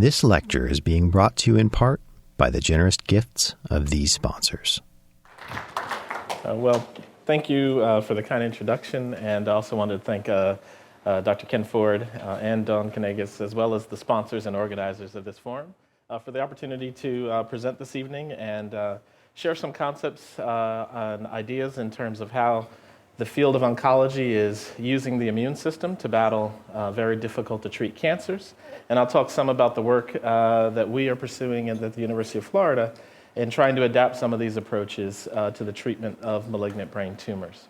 This lecture is being brought to you in part by the generous gifts of these sponsors. Well, thank you for the kind introduction, and I also wanted to thank Dr. Ken Ford and Dawn Kanegas, as well as the sponsors and organizers of this forum, for the opportunity to present this evening and share some concepts and ideas in terms of how the field of oncology is using the immune system to battle very difficult to treat cancers. And I'll talk some about the work that we are pursuing at the University of Florida in trying to adapt some of these approaches to the treatment of malignant brain tumors.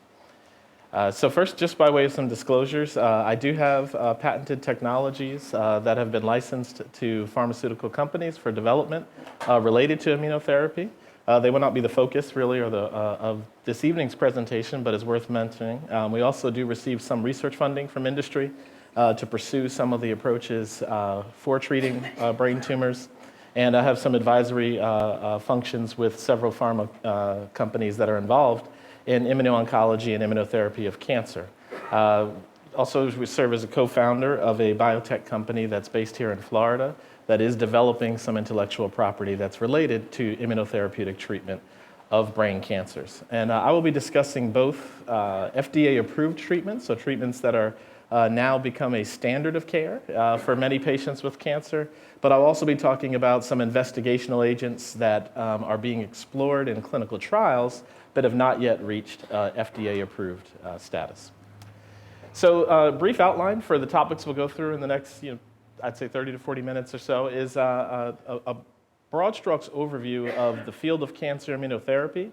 So first, just by way of some disclosures, I do have patented technologies that have been licensed to pharmaceutical companies for development related to immunotherapy. They will not be the focus, really, of this evening's presentation, but is worth mentioning. We also do receive some research funding from industry to pursue some of the approaches for treating brain tumors. And I have some advisory functions with several pharma companies that are involved in immuno-oncology and immunotherapy of cancer. Also, we serve as a co-founder of a biotech company that's based here in Florida that is developing some intellectual property that's related to immunotherapeutic treatment of brain cancers. And I will be discussing both FDA-approved treatments, so treatments that are now become a standard of care for many patients with cancer, but I'll also be talking about some investigational agents that are being explored in clinical trials but have not yet reached FDA-approved status. So brief outline for the topics we'll go through in the next, I'd say 30 to 40 minutes or so, is a broad strokes overview of the field of cancer immunotherapy,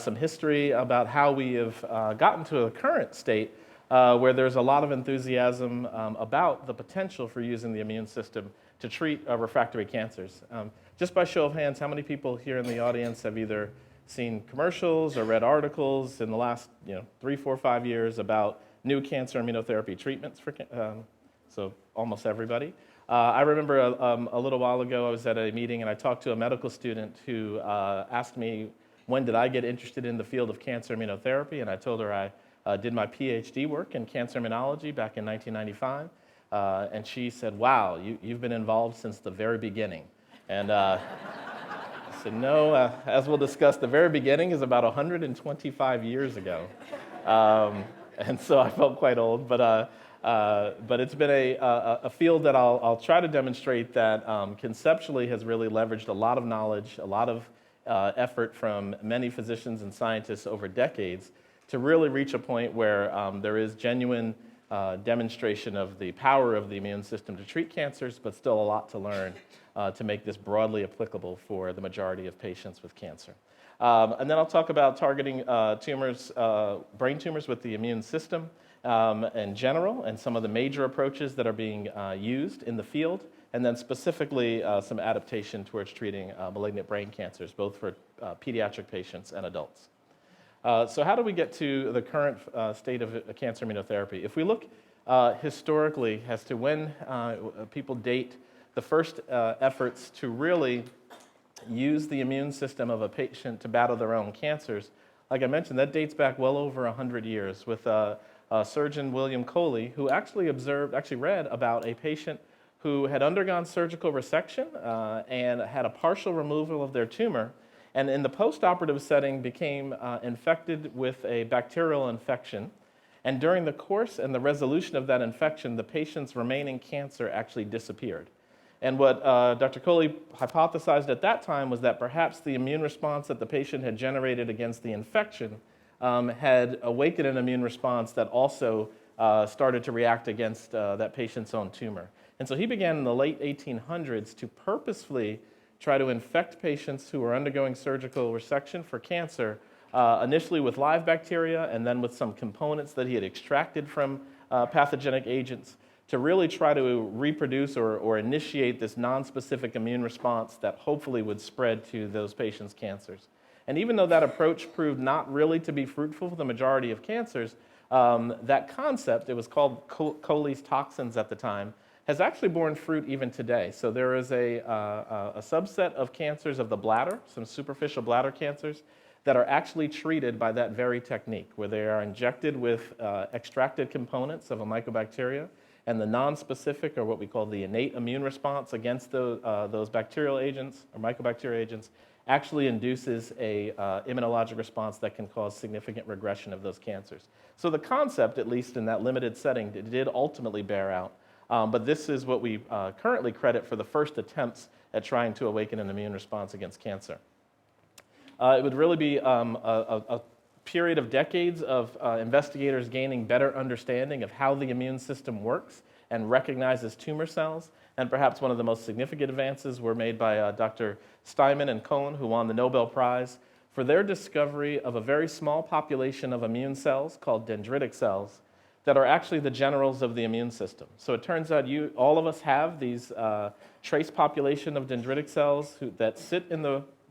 some history about how we have gotten to a current state where there's a lot of enthusiasm about the potential for using the immune system to treat refractory cancers. Just by show of hands, how many people here in the audience have either seen commercials or read articles in the last 3, 4, 5 years about new cancer immunotherapy treatments for so almost everybody. I remember a little while ago I was at a meeting and I talked to a medical student who asked me when did I get interested in the field of cancer immunotherapy, and I told her I did my PhD work in cancer immunology back in 1995, and she said, "Wow, you've been involved since the very beginning." And I said, "No, as we'll discuss, the very beginning is about 125 years ago." And so I felt quite old, but it's been a field that I'll try to demonstrate that conceptually has really leveraged a lot of knowledge, a lot of effort from many physicians and scientists over decades to really reach a point where there is genuine demonstration of the power of the immune system to treat cancers, but still a lot to learn to make this broadly applicable for the majority of patients with cancer. And then I'll talk about targeting tumors, brain tumors with the immune system in general, and some of the major approaches that are being used in the field, and then specifically some adaptation towards treating malignant brain cancers, both for pediatric patients and adults. So how do we get to the current state of cancer immunotherapy? If we look historically as to when people date the first efforts to really use the immune system of a patient to battle their own cancers, like I mentioned, that dates back well over 100 years with surgeon William Coley, who actually read about a patient who had undergone surgical resection and had a partial removal of their tumor, and in the post-operative setting became infected with a bacterial infection. And during the course and the resolution of that infection, the patient's remaining cancer actually disappeared. And what Dr. Coley hypothesized at that time was that perhaps the immune response that the patient had generated against the infection had awakened an immune response that also started to react against that patient's own tumor. And so he began in the late 1800s to purposefully try to infect patients who were undergoing surgical resection for cancer, initially with live bacteria and then with some components that he had extracted from pathogenic agents, to really try to reproduce or initiate this non-specific immune response that hopefully would spread to those patients' cancers. And even though that approach proved not really to be fruitful for the majority of cancers, that concept, it was called Coley's toxins at the time, has actually borne fruit even today. So there is a subset of cancers of the bladder, some superficial bladder cancers, that are actually treated by that very technique, where they are injected with extracted components of a mycobacteria, and the non-specific, or what we call the innate immune response against those bacterial agents or mycobacterial agents, actually induces a immunologic response that can cause significant regression of those cancers. So the concept, at least in that limited setting, did ultimately bear out. But this is what we currently credit for the first attempts at trying to awaken an immune response against cancer. It would really be a period of decades of investigators gaining better understanding of how the immune system works and recognizes tumor cells. And perhaps one of the most significant advances were made by Dr. Steinman and Cohen, who won the Nobel Prize for their discovery of a very small population of immune cells called dendritic cells that are actually the generals of the immune system. So it turns out all of us have these trace population of dendritic cells that sit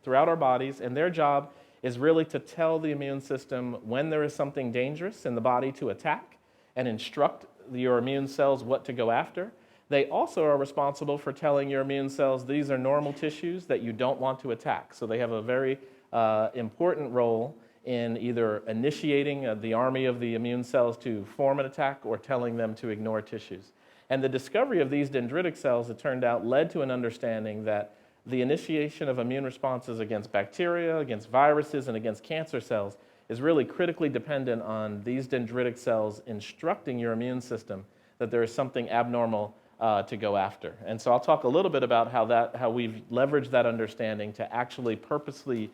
throughout our bodies, and their job is really to tell the immune system when there is something dangerous in the body to attack and instruct your immune cells what to go after. They also are responsible for telling your immune cells these are normal tissues that you don't want to attack. So they have a very important role in either initiating the army of the immune cells to form an attack or telling them to ignore tissues. And the discovery of these dendritic cells, it turned out, led to an understanding that the initiation of immune responses against bacteria, against viruses, and against cancer cells is really critically dependent on these dendritic cells instructing your immune system that there is something abnormal to go after. And so I'll talk a little bit about how we've leveraged that understanding to actually purposely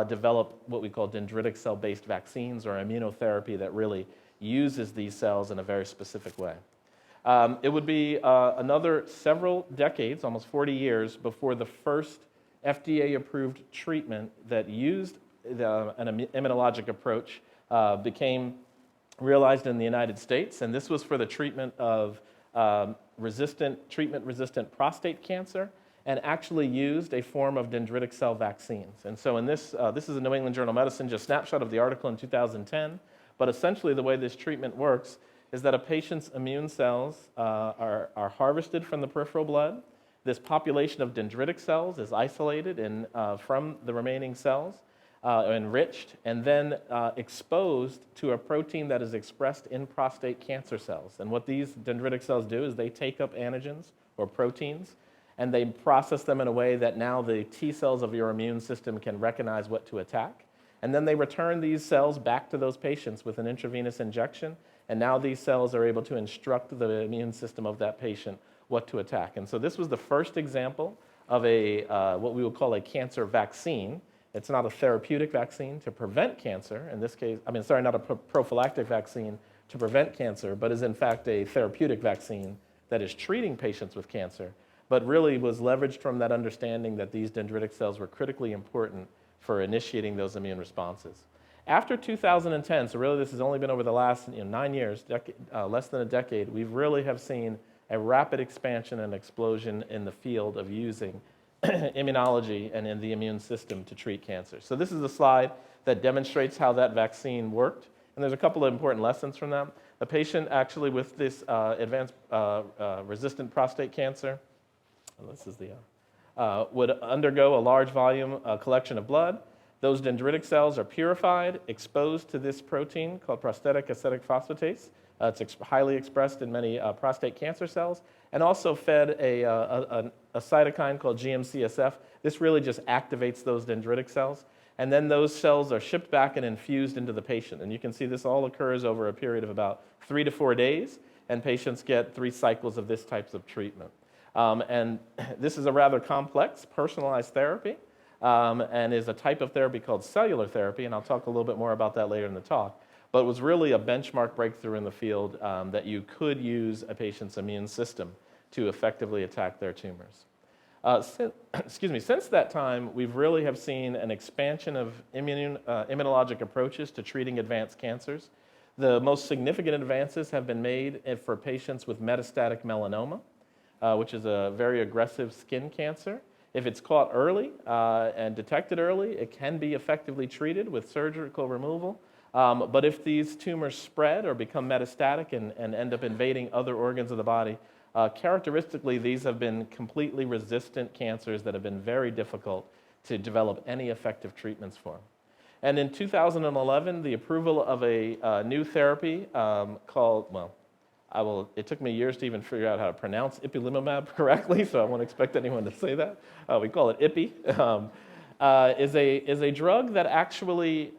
develop what we call dendritic cell-based vaccines or immunotherapy that really uses these cells in a very specific way. It would be another several decades, almost 40 years, before the first FDA-approved treatment that used an immunologic approach became realized in the United States. And this was for the treatment of treatment-resistant prostate cancer, and actually used a form of dendritic cell vaccines. And so in this is a New England Journal of Medicine, just a snapshot of the article in 2010, but essentially the way this treatment works is that a patient's immune cells are harvested from the peripheral blood. This population of dendritic cells is isolated from the remaining cells, enriched, and then exposed to a protein that is expressed in prostate cancer cells. And what these dendritic cells do is they take up antigens or proteins, and they process them in a way that now the T cells of your immune system can recognize what to attack. And then they return these cells back to those patients with an intravenous injection, and now these cells are able to instruct the immune system of that patient what to attack. And so this was the first example of what we would call a cancer vaccine. It's not a therapeutic vaccine to prevent cancer, in this case, not a prophylactic vaccine to prevent cancer, but is in fact a therapeutic vaccine that is treating patients with cancer, but really was leveraged from that understanding that these dendritic cells were critically important for initiating those immune responses. After 2010, so really this has only been over the last 9 years, less than a decade, we really have seen a rapid expansion and explosion in the field of using immunology and in the immune system to treat cancer. So this is a slide that demonstrates how that vaccine worked, and there's a couple of important lessons from that. A patient actually with this advanced resistant prostate cancer, would undergo a large volume collection of blood. Those dendritic cells are purified, exposed to this protein called prostatic acetic phosphatase. It's highly expressed in many prostate cancer cells, and also fed a cytokine called GM-CSF. This really just activates those dendritic cells, and then those cells are shipped back and infused into the patient. And you can see this all occurs over a period of about 3 to 4 days, and patients get 3 cycles of this type of treatment. And this is a rather complex, personalized therapy, and is a type of therapy called cellular therapy, and I'll talk a little bit more about that later in the talk. But it was really a benchmark breakthrough in the field that you could use a patient's immune system to effectively attack their tumors. Since that time, we've really have seen an expansion of immunologic approaches to treating advanced cancers. The most significant advances have been made for patients with metastatic melanoma, which is a very aggressive skin cancer. If it's caught early and detected early, it can be effectively treated with surgical removal. But if these tumors spread or become metastatic and end up invading other organs of the body, characteristically, these have been completely resistant cancers that have been very difficult to develop any effective treatments for. And in 2011, the approval of a new therapy called, It took me years to even figure out how to pronounce ipilimumab correctly, so I won't expect anyone to say that. We call it IPI. Is a drug that actually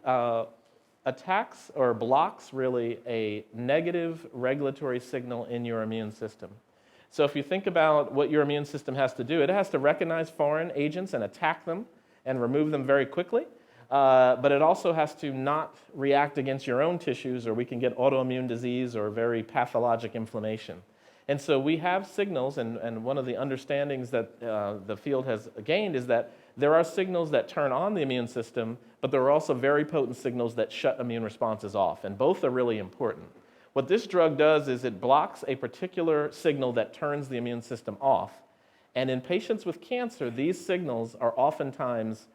attacks or blocks really a negative regulatory signal in your immune system. So if you think about what your immune system has to do, it has to recognize foreign agents and attack them and remove them very quickly. But it also has to not react against your own tissues, or we can get autoimmune disease or very pathologic inflammation. And so we have signals, and one of the understandings that the field has gained is that there are signals that turn on the immune system, but there are also very potent signals that shut immune responses off, and both are really important. What this drug does is it blocks a particular signal that turns the immune system off, and in patients with cancer, these signals are oftentimes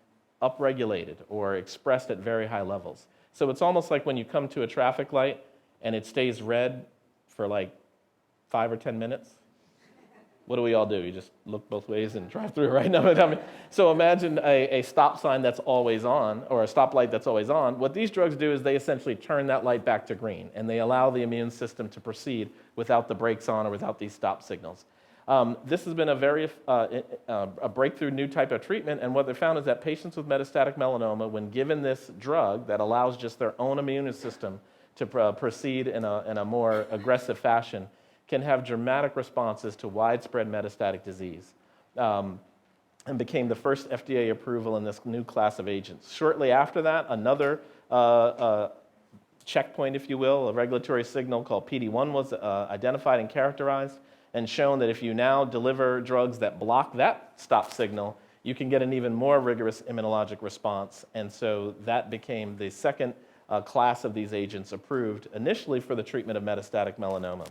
upregulated or expressed at very high levels. So it's almost like when you come to a traffic light and it stays red for like 5 or 10 minutes. What do we all do? You just look both ways and drive through, right? No, so imagine a stop sign that's always on, or a stoplight that's always on. What these drugs do is they essentially turn that light back to green, and they allow the immune system to proceed without the brakes on or without these stop signals. This has been a very a breakthrough new type of treatment, and what they found is that patients with metastatic melanoma, when given this drug that allows just their own immune system to proceed in a more aggressive fashion, can have dramatic responses to widespread metastatic disease, and became the first FDA approval in this new class of agents. Shortly after that, another checkpoint, if you will, a regulatory signal called PD-1 was identified and characterized, and shown that if you now deliver drugs that block that stop signal, you can get an even more rigorous immunologic response. And so that became the second class of these agents approved initially for the treatment of metastatic melanoma.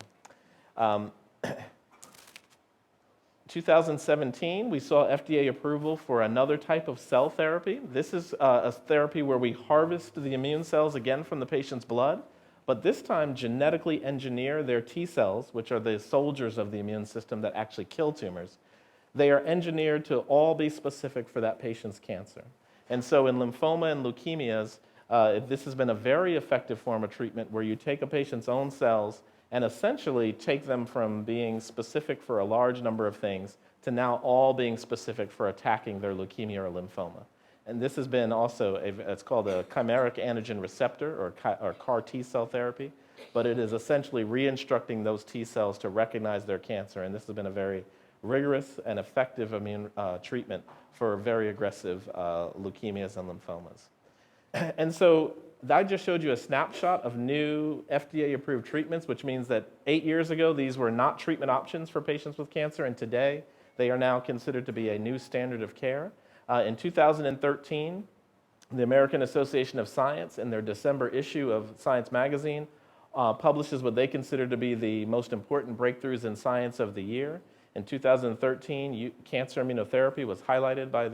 2017, we saw FDA approval for another type of cell therapy. This is a therapy where we harvest the immune cells again from the patient's blood, but this time genetically engineer their T cells, which are the soldiers of the immune system that actually kill tumors. They are engineered to all be specific for that patient's cancer. And so in lymphoma and leukemias, this has been a very effective form of treatment where you take a patient's own cells and essentially take them from being specific for a large number of things to now all being specific for attacking their leukemia or lymphoma. And this has been also, it's called a chimeric antigen receptor, or CAR T cell therapy, but it is essentially re-instructing those T cells to recognize their cancer, and this has been a very rigorous and effective immune treatment for very aggressive leukemias and lymphomas. And so I just showed you a snapshot of new FDA-approved treatments, which means that 8 years ago, these were not treatment options for patients with cancer, and today they are now considered to be a new standard of care. In 2013, the American Association of Science, in their December issue of Science magazine, publishes what they consider to be the most important breakthroughs in science of the year. In 2013, cancer immunotherapy was highlighted by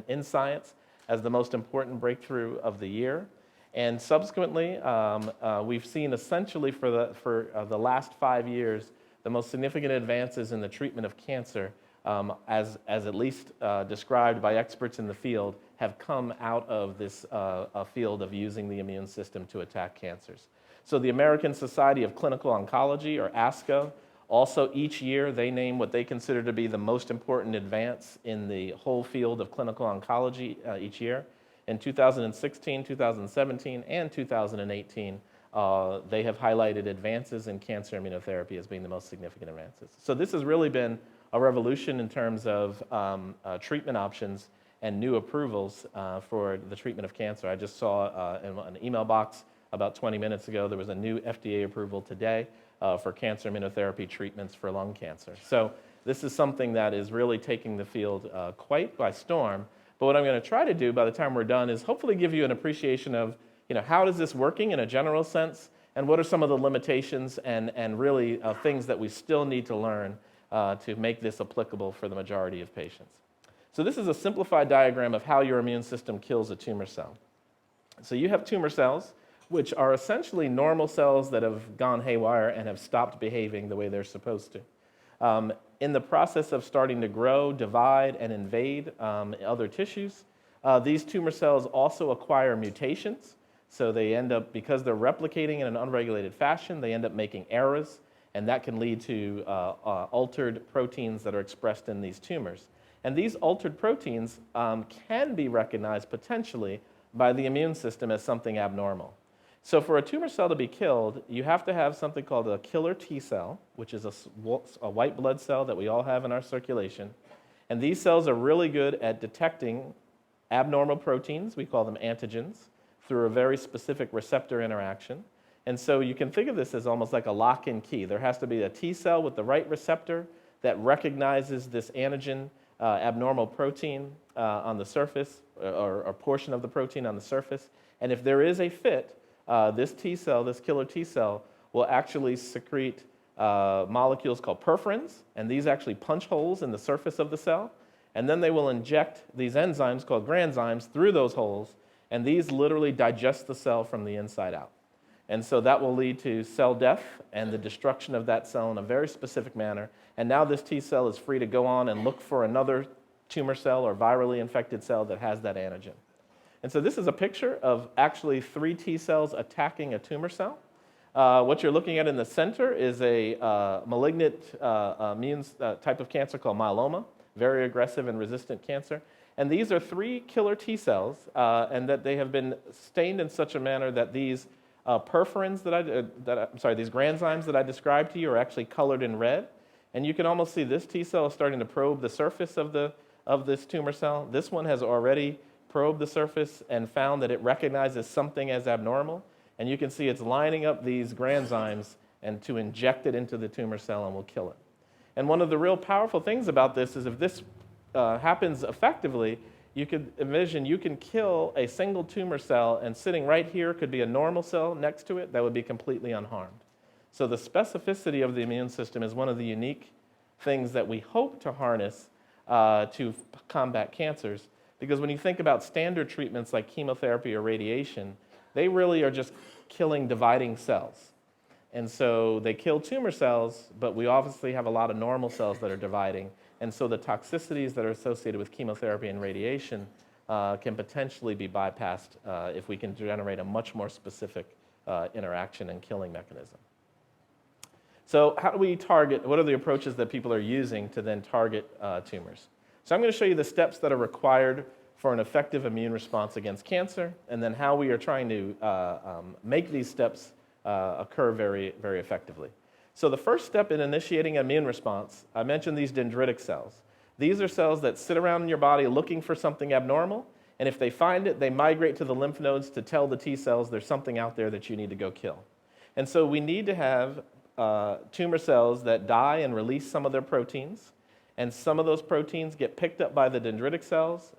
in Science as the most important breakthrough of the year. And subsequently, we've seen essentially for the last 5 years the most significant advances in the treatment of cancer, as at least described by experts in the field, have come out of this field of using the immune system to attack cancers. So the American Society of Clinical Oncology, or ASCO, also each year they name what they consider to be the most important advance in the whole field of clinical oncology each year. In 2016, 2017, and 2018, they have highlighted advances in cancer immunotherapy as being the most significant advances. So this has really been a revolution in terms of treatment options and new approvals for the treatment of cancer. I just saw in an email box about 20 minutes ago, there was a new FDA approval today for cancer immunotherapy treatments for lung cancer. So this is something that is really taking the field quite by storm. But what I'm going to try to do by the time we're done is hopefully give you an appreciation of, how is this working in a general sense, and what are some of the limitations and really things that we still need to learn to make this applicable for the majority of patients. So this is a simplified diagram of how your immune system kills a tumor cell. So you have tumor cells, which are essentially normal cells that have gone haywire and have stopped behaving the way they're supposed to. In the process of starting to grow, divide, and invade other tissues, these tumor cells also acquire mutations. So they end up, because they're replicating in an unregulated fashion, they end up making errors. And that can lead to altered proteins that are expressed in these tumors. And these altered proteins can be recognized potentially by the immune system as something abnormal. So for a tumor cell to be killed, you have to have something called a killer T cell, which is a white blood cell that we all have in our circulation. And these cells are really good at detecting abnormal proteins, we call them antigens, through a very specific receptor interaction. And so you can think of this as almost like a lock and key. There has to be a T cell with the right receptor that recognizes this antigen abnormal protein on the surface, or a portion of the protein on the surface. And if there is a fit, this T cell, this killer T cell, will actually secrete molecules called perforins, and these actually punch holes in the surface of the cell. And then they will inject these enzymes called granzymes through those holes, and these literally digest the cell from the inside out. And so that will lead to cell death and the destruction of that cell in a very specific manner. And now this T cell is free to go on and look for another tumor cell or virally infected cell that has that antigen. And so this is a picture of actually 3 T cells attacking a tumor cell. What you're looking at in the center is a malignant immune type of cancer called myeloma, very aggressive and resistant cancer. And these are 3 killer T cells, and that they have been stained in such a manner that these perforins these granzymes that I described to you are actually colored in red. And you can almost see this T cell is starting to probe the surface of this tumor cell. This one has already probed the surface and found that it recognizes something as abnormal. And you can see it's lining up these granzymes and to inject it into the tumor cell and will kill it. And one of the real powerful things about this is if this happens effectively, you could envision you can kill a single tumor cell, and sitting right here could be a normal cell next to it that would be completely unharmed. So the specificity of the immune system is one of the unique things that we hope to harness to combat cancers. Because when you think about standard treatments like chemotherapy or radiation, they really are just killing dividing cells. And so they kill tumor cells, but we obviously have a lot of normal cells that are dividing. And so the toxicities that are associated with chemotherapy and radiation can potentially be bypassed if we can generate a much more specific interaction and killing mechanism. So how do we target, what are the approaches that people are using to then target tumors? So I'm going to show you the steps that are required for an effective immune response against cancer, and then how we are trying to make these steps occur very, very effectively. So the first step in initiating an immune response, I mentioned these dendritic cells. These are cells that sit around in your body looking for something abnormal, and if they find it, they migrate to the lymph nodes to tell the T cells there's something out there that you need to go kill. And so we need to have tumor cells that die and release some of their proteins, and some of those proteins get picked up by the dendritic cells.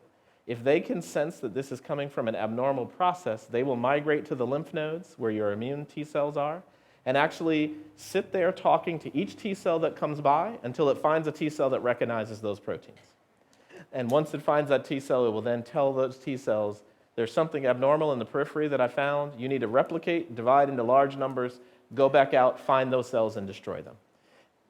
If they can sense that this is coming from an abnormal process, they will migrate to the lymph nodes where your immune T cells are, and actually sit there talking to each T cell that comes by until it finds a T cell that recognizes those proteins. And once it finds that T cell, it will then tell those T cells, there's something abnormal in the periphery that I found. You need to replicate, divide into large numbers, go back out, find those cells, and destroy them.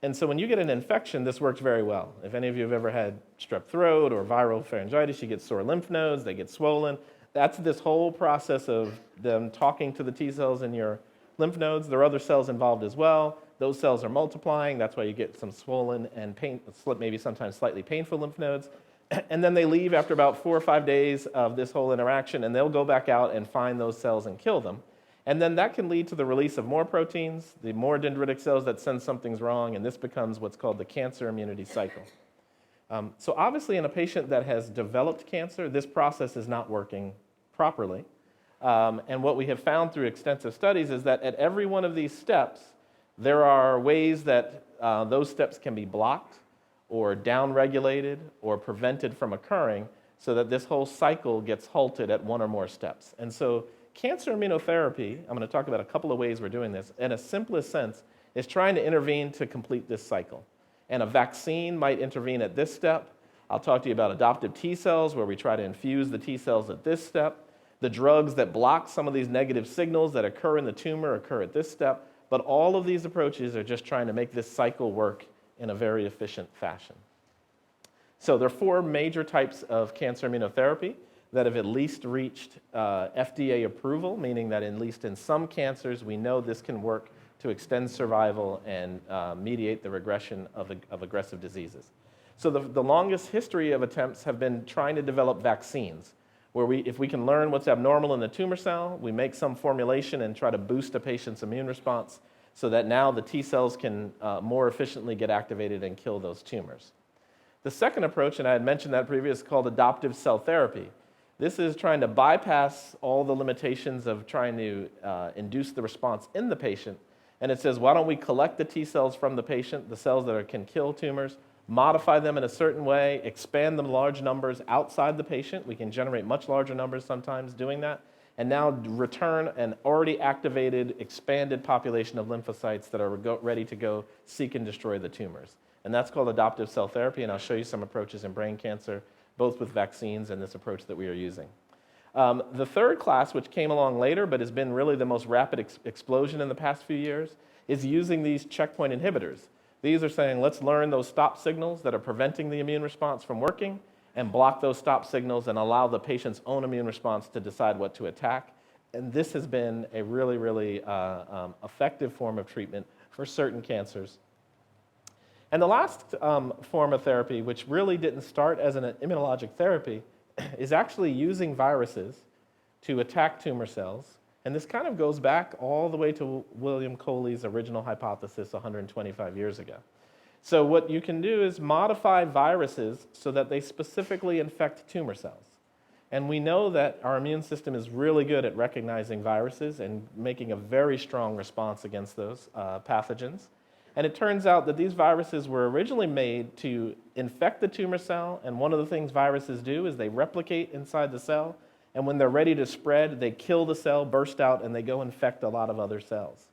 And so when you get an infection, this works very well. If any of you have ever had strep throat or viral pharyngitis, you get sore lymph nodes, they get swollen. That's this whole process of them talking to the T cells in your lymph nodes. There are other cells involved as well. Those cells are multiplying. That's why you get some swollen and maybe sometimes slightly painful lymph nodes. And then they leave after about 4 or 5 days of this whole interaction, and they'll go back out and find those cells and kill them. And then that can lead to the release of more proteins, the more dendritic cells that sense something's wrong, and this becomes what's called the cancer immunity cycle. So obviously in a patient that has developed cancer, this process is not working properly. And what we have found through extensive studies is that at every one of these steps, there are ways that those steps can be blocked or downregulated or prevented from occurring so that this whole cycle gets halted at one or more steps. And so cancer immunotherapy, I'm going to talk about a couple of ways we're doing this, in a simplest sense, is trying to intervene to complete this cycle. And a vaccine might intervene at this step. I'll talk to you about adoptive T cells, where we try to infuse the T cells at this step. The drugs that block some of these negative signals that occur in the tumor occur at this step. But all of these approaches are just trying to make this cycle work in a very efficient fashion. So there are 4 major types of cancer immunotherapy that have at least reached FDA approval, meaning that at least in some cancers we know this can work to extend survival and mediate the regression of aggressive diseases. So the longest history of attempts have been trying to develop vaccines, where if we can learn what's abnormal in the tumor cell, we make some formulation and try to boost a patient's immune response so that now the T cells can more efficiently get activated and kill those tumors. The second approach, and I had mentioned that previously, is called adoptive cell therapy. This is trying to bypass all the limitations of trying to induce the response in the patient. And it says, why don't we collect the T cells from the patient, the cells that can kill tumors, modify them in a certain way, expand them large numbers outside the patient. We can generate much larger numbers sometimes doing that, and now return an already activated, expanded population of lymphocytes that are ready to go seek and destroy the tumors. And that's called adoptive cell therapy, and I'll show you some approaches in brain cancer, both with vaccines and this approach that we are using. The third class, which came along later but has been really the most rapid explosion in the past few years, is using these checkpoint inhibitors. These are saying, let's learn those stop signals that are preventing the immune response from working and block those stop signals and allow the patient's own immune response to decide what to attack. And this has been a really, really effective form of treatment for certain cancers. And the last form of therapy, which really didn't start as an immunologic therapy, is actually using viruses to attack tumor cells. And this kind of goes back all the way to William Coley's original hypothesis 125 years ago. So what you can do is modify viruses so that they specifically infect tumor cells. And we know that our immune system is really good at recognizing viruses and making a very strong response against those pathogens. And it turns out that these viruses were originally made to infect the tumor cell, and one of the things viruses do is they replicate inside the cell, and when they're ready to spread, they kill the cell, burst out, and they go infect a lot of other cells.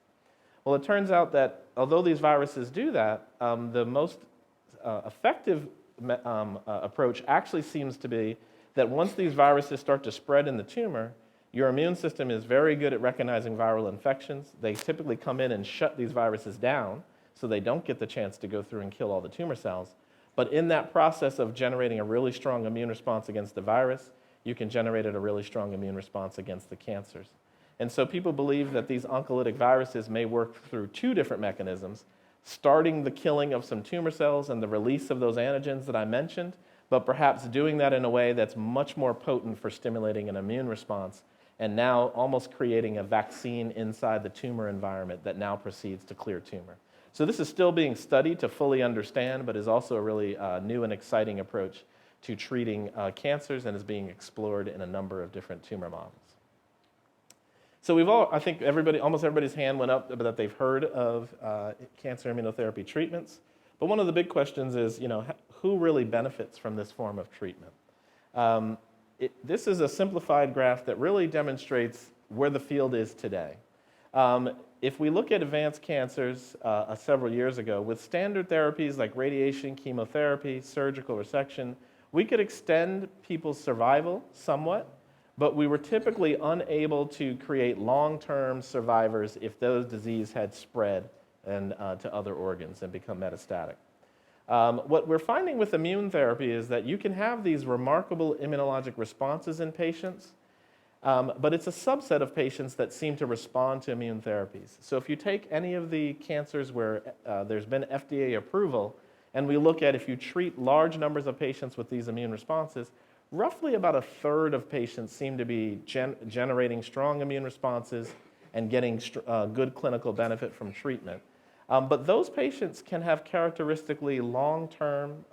Well, it turns out that although these viruses do that, the most effective approach actually seems to be that once these viruses start to spread in the tumor, your immune system is very good at recognizing viral infections. They typically come in and shut these viruses down so they don't get the chance to go through and kill all the tumor cells. But in that process of generating a really strong immune response against the virus, you can generate a really strong immune response against the cancers. And so people believe that these oncolytic viruses may work through two different mechanisms, starting the killing of some tumor cells and the release of those antigens that I mentioned, but perhaps doing that in a way that's much more potent for stimulating an immune response, and now almost creating a vaccine inside the tumor environment that now proceeds to clear tumor. So this is still being studied to fully understand, but is also a really new and exciting approach to treating cancers and is being explored in a number of different tumor models. So I think almost everybody's hand went up that they've heard of cancer immunotherapy treatments. But one of the big questions is, who really benefits from this form of treatment? This is a simplified graph that really demonstrates where the field is today. If we look at advanced cancers several years ago, with standard therapies like radiation, chemotherapy, surgical resection, we could extend people's survival somewhat, but we were typically unable to create long-term survivors if those disease had spread and to other organs and become metastatic. What we're finding with immune therapy is that you can have these remarkable immunologic responses in patients, but it's a subset of patients that seem to respond to immune therapies. So if you take any of the cancers where there's been FDA approval, and we look at if you treat large numbers of patients with these immune responses, roughly about a third of patients seem to be generating strong immune responses and getting good clinical benefit from treatment. But those patients can have characteristically long-term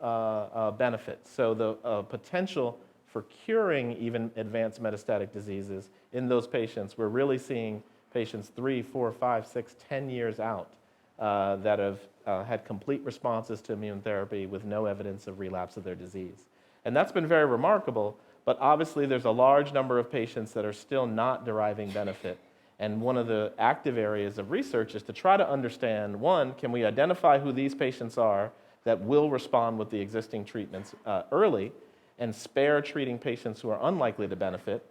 benefits. So the potential for curing even advanced metastatic diseases in those patients, we're really seeing patients 3, 4, 5, 6, 10 years out that have had complete responses to immune therapy with no evidence of relapse of their disease. And that's been very remarkable, but obviously there's a large number of patients that are still not deriving benefit. And one of the active areas of research is to try to understand, one, can we identify who these patients are that will respond with the existing treatments early and spare treating patients who are unlikely to benefit,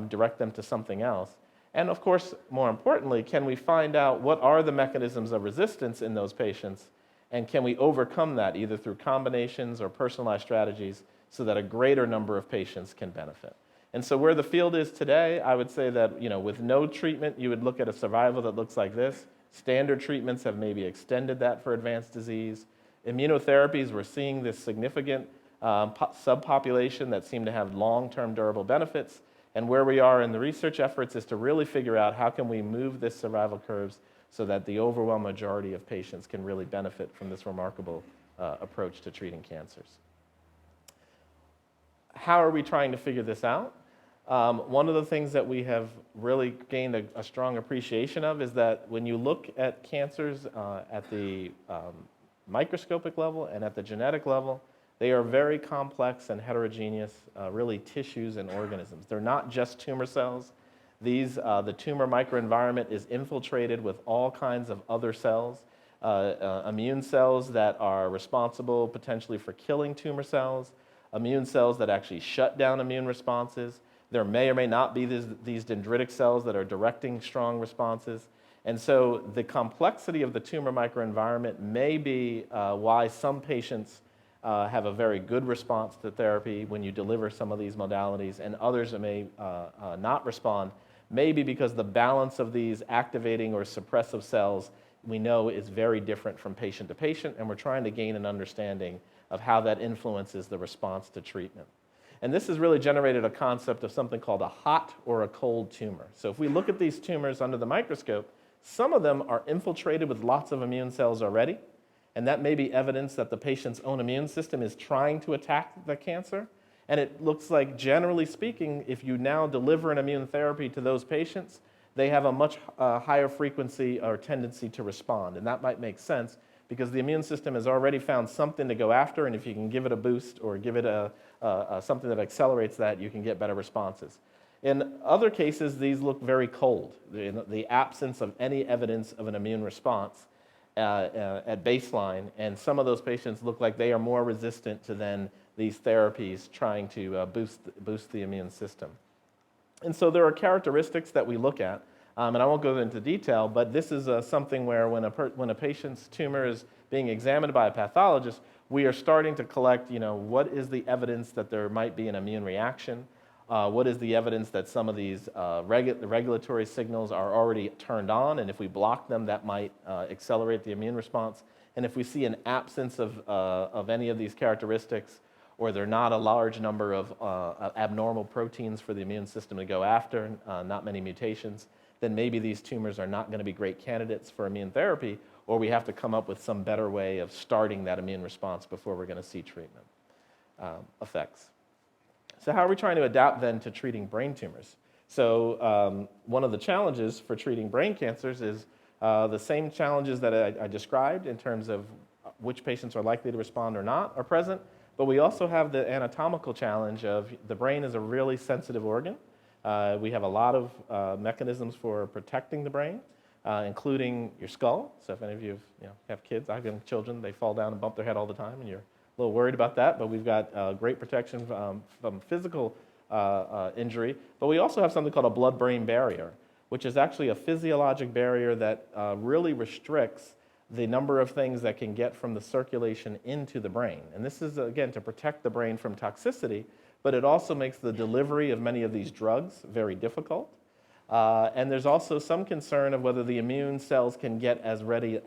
direct them to something else. And of course, more importantly, can we find out what are the mechanisms of resistance in those patients, and can we overcome that either through combinations or personalized strategies so that a greater number of patients can benefit. And so where the field is today, I would say that with no treatment, you would look at a survival that looks like this. Standard treatments have maybe extended that for advanced disease. Immunotherapies, we're seeing this significant subpopulation that seem to have long-term durable benefits. And where we are in the research efforts is to really figure out how can we move this survival curves so that the overwhelming majority of patients can really benefit from this remarkable approach to treating cancers. How are we trying to figure this out? One of the things that we have really gained a strong appreciation of is that when you look at cancers at the microscopic level and at the genetic level, they are very complex and heterogeneous, really tissues and organisms. They're not just tumor cells. The tumor microenvironment is infiltrated with all kinds of other cells, immune cells that are responsible potentially for killing tumor cells, immune cells that actually shut down immune responses. There may or may not be these dendritic cells that are directing strong responses. And so the complexity of the tumor microenvironment may be why some patients have a very good response to therapy when you deliver some of these modalities, and others may not respond, maybe because the balance of these activating or suppressive cells we know is very different from patient to patient, and we're trying to gain an understanding of how that influences the response to treatment. And this has really generated a concept of something called a hot or a cold tumor. So if we look at these tumors under the microscope, some of them are infiltrated with lots of immune cells already, and that may be evidence that the patient's own immune system is trying to attack the cancer. And it looks like, generally speaking, if you now deliver an immune therapy to those patients, they have a much higher frequency or tendency to respond. And that might make sense because the immune system has already found something to go after, and if you can give it a boost or give it something that accelerates that, you can get better responses. In other cases, these look very cold, the absence of any evidence of an immune response at baseline, and some of those patients look like they are more resistant to then these therapies trying to boost the immune system. And so there are characteristics that we look at, and I won't go into detail, but this is something where when a patient's tumor is being examined by a pathologist, we are starting to collect, what is the evidence that there might be an immune reaction? What is the evidence that some of these regulatory signals are already turned on, and if we block them, that might accelerate the immune response? And if we see an absence of any of these characteristics, or there are not a large number of abnormal proteins for the immune system to go after, not many mutations, then maybe these tumors are not going to be great candidates for immune therapy, or we have to come up with some better way of starting that immune response before we're going to see treatment effects. So how are we trying to adapt then to treating brain tumors? So one of the challenges for treating brain cancers is the same challenges that I described in terms of which patients are likely to respond or not are present, but we also have the anatomical challenge of the brain is a really sensitive organ. We have a lot of mechanisms for protecting the brain, including your skull. So if any of you have kids, I have young children, they fall down and bump their head all the time, and you're a little worried about that, but we've got great protection from physical injury. But we also have something called a blood-brain barrier, which is actually a physiologic barrier that really restricts the number of things that can get from the circulation into the brain. And this is, again, to protect the brain from toxicity, but it also makes the delivery of many of these drugs very difficult. And there's also some concern of whether the immune cells can get as readily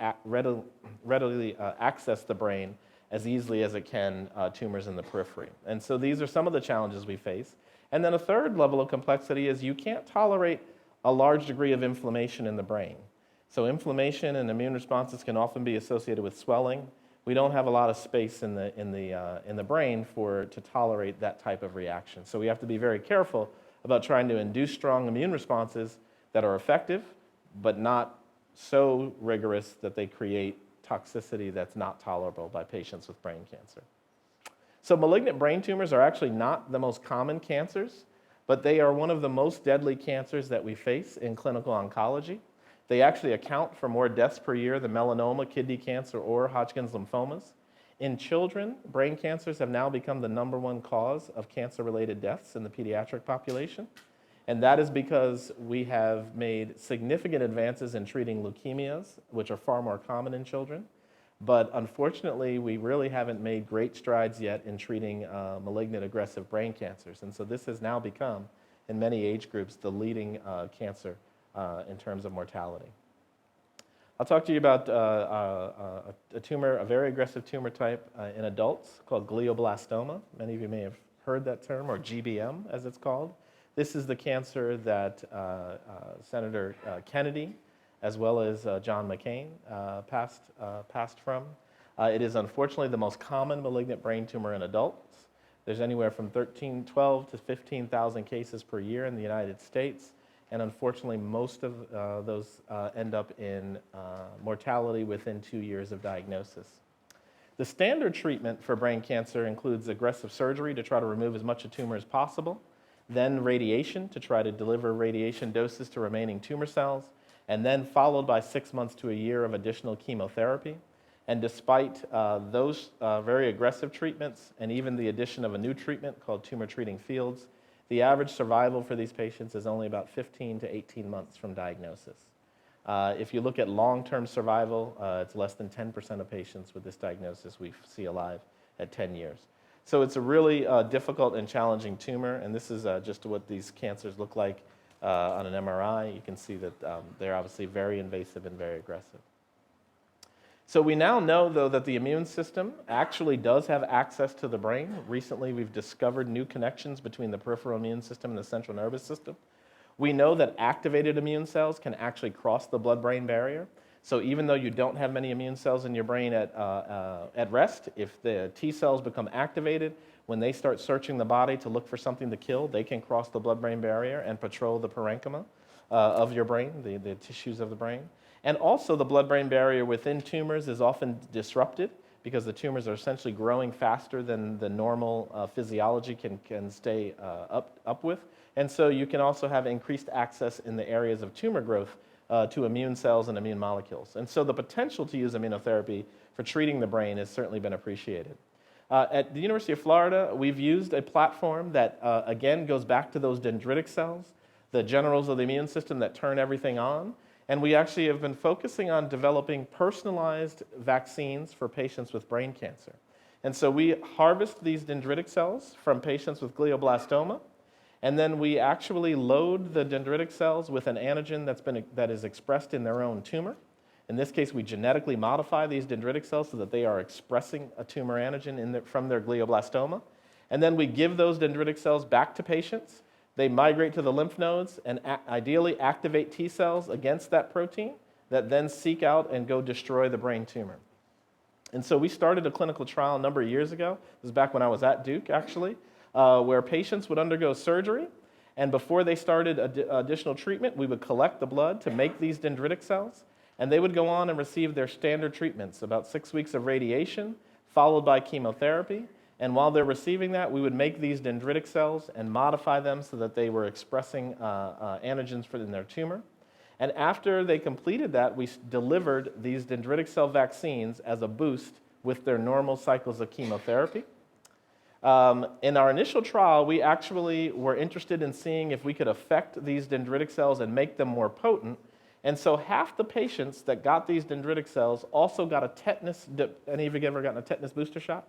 access the brain as easily as it can tumors in the periphery. And so these are some of the challenges we face. And then a third level of complexity is you can't tolerate a large degree of inflammation in the brain. So inflammation and immune responses can often be associated with swelling. We don't have a lot of space in the brain to tolerate that type of reaction. So we have to be very careful about trying to induce strong immune responses that are effective, but not so rigorous that they create toxicity that's not tolerable by patients with brain cancer. So malignant brain tumors are actually not the most common cancers, but they are one of the most deadly cancers that we face in clinical oncology. They actually account for more deaths per year than melanoma, kidney cancer, or Hodgkin's lymphomas. In children, brain cancers have now become the #1 cause of cancer-related deaths in the pediatric population. And that is because we have made significant advances in treating leukemias, which are far more common in children. But unfortunately, we really haven't made great strides yet in treating malignant aggressive brain cancers. And so this has now become, in many age groups, the leading cancer in terms of mortality. I'll talk to you about a tumor, a very aggressive tumor type in adults called glioblastoma. Many of you may have heard that term, or GBM as it's called. This is the cancer that Senator Kennedy, as well as John McCain, passed from. It is unfortunately the most common malignant brain tumor in adults. There's anywhere from 12 to 15,000 cases per year in the United States. And unfortunately, most of those end up in mortality within 2 years of diagnosis. The standard treatment for brain cancer includes aggressive surgery to try to remove as much of the tumor as possible, then radiation to try to deliver radiation doses to remaining tumor cells, and then followed by 6 months to a year of additional chemotherapy. And despite those very aggressive treatments and even the addition of a new treatment called tumor treating fields, the average survival for these patients is only about 15 to 18 months from diagnosis. If you look at long-term survival, it's less than 10% of patients with this diagnosis we see alive at 10 years. So it's a really difficult and challenging tumor, and this is just what these cancers look like on an MRI. You can see that they're obviously very invasive and very aggressive. So we now know, though, that the immune system actually does have access to the brain. Recently, we've discovered new connections between the peripheral immune system and the central nervous system. We know that activated immune cells can actually cross the blood-brain barrier. So even though you don't have many immune cells in your brain at rest, if the T cells become activated, when they start searching the body to look for something to kill, they can cross the blood-brain barrier and patrol the parenchyma of your brain, the tissues of the brain. And also the blood-brain barrier within tumors is often disrupted because the tumors are essentially growing faster than the normal physiology can stay up with. And so you can also have increased access in the areas of tumor growth to immune cells and immune molecules. And so the potential to use immunotherapy for treating the brain has certainly been appreciated. At the University of Florida, we've used a platform that, again, goes back to those dendritic cells, the generals of the immune system that turn everything on. And we actually have been focusing on developing personalized vaccines for patients with brain cancer. And so we harvest these dendritic cells from patients with glioblastoma, and then we actually load the dendritic cells with an antigen that is expressed in their own tumor. In this case, we genetically modify these dendritic cells so that they are expressing a tumor antigen from their glioblastoma. And then we give those dendritic cells back to patients. They migrate to the lymph nodes and ideally activate T cells against that protein that then seek out and go destroy the brain tumor. And so we started a clinical trial a number of years ago. This is back when I was at Duke, actually, where patients would undergo surgery. And before they started additional treatment, we would collect the blood to make these dendritic cells. And they would go on and receive their standard treatments, about 6 weeks of radiation, followed by chemotherapy. And while they're receiving that, we would make these dendritic cells and modify them so that they were expressing antigens in their tumor. And after they completed that, we delivered these dendritic cell vaccines as a boost with their normal cycles of chemotherapy. In our initial trial, we actually were interested in seeing if we could affect these dendritic cells and make them more potent. And so half the patients that got these dendritic cells also got a tetanus. Any of you ever gotten a tetanus booster shot?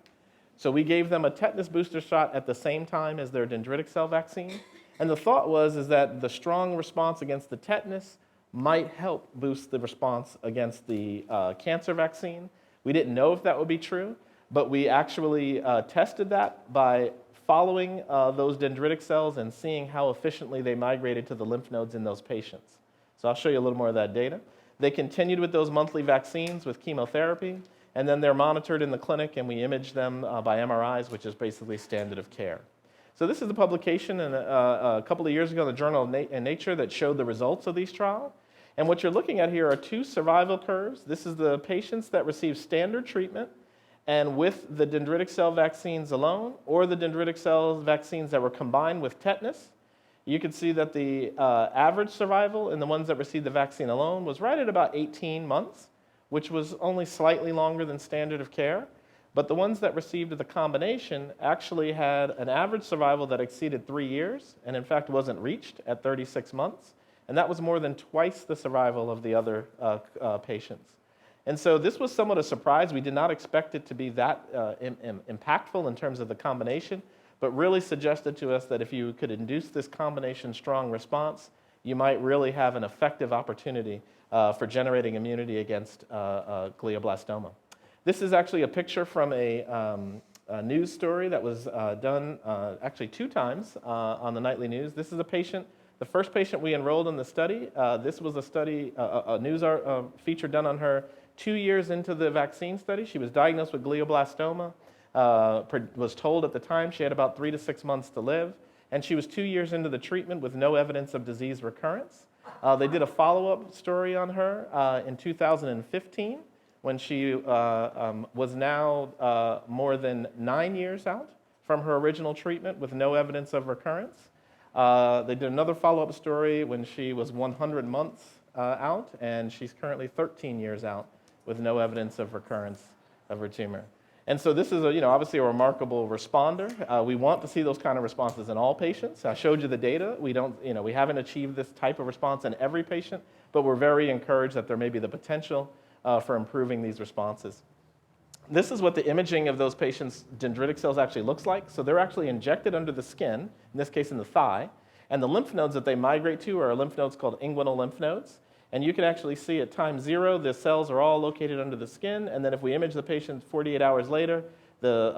So we gave them a tetanus booster shot at the same time as their dendritic cell vaccine. And the thought was that the strong response against the tetanus might help boost the response against the cancer vaccine. We didn't know if that would be true, but we actually tested that by following those dendritic cells and seeing how efficiently they migrated to the lymph nodes in those patients. So I'll show you a little more of that data. They continued with those monthly vaccines with chemotherapy. And then they're monitored in the clinic, and we image them by MRIs, which is basically standard of care. So this is the publication a couple of years ago in the Journal of Nature that showed the results of these trials. And what you're looking at here are two survival curves. This is the patients that received standard treatment and with the dendritic cell vaccines alone, or the dendritic cell vaccines that were combined with tetanus. You can see that the average survival in the ones that received the vaccine alone was right at about 18 months. Which was only slightly longer than standard of care. But the ones that received the combination actually had an average survival that exceeded 3 years, and in fact wasn't reached at 36 months. And that was more than twice the survival of the other patients. And so this was somewhat a surprise. We did not expect it to be that impactful in terms of the combination, but really suggested to us that if you could induce this combination strong response, you might really have an effective opportunity for generating immunity against glioblastoma. This is actually a picture from a news story that was done actually 2 times on the nightly news. This is a patient, the first patient we enrolled in the study. This was a study, a news feature done on her 2 years into the vaccine study. She was diagnosed with glioblastoma, was told at the time she had about 3 to 6 months to live, and she was 2 years into the treatment with no evidence of disease recurrence. They did a follow-up story on her in 2015 when she was now more than 9 years out from her original treatment with no evidence of recurrence. They did another follow-up story when she was 100 months out, and she's currently 13 years out with no evidence of recurrence of her tumor. And so this is obviously a remarkable responder. We want to see those kind of responses in all patients. I showed you the data. We haven't achieved this type of response in every patient, but we're very encouraged that there may be the potential for improving these responses. This is what the imaging of those patients' dendritic cells actually looks like. So they're actually injected under the skin, in this case in the thigh, and the lymph nodes that they migrate to are lymph nodes called inguinal lymph nodes. And you can actually see at time 0, the cells are all located under the skin, and then if we image the patient 48 hours later,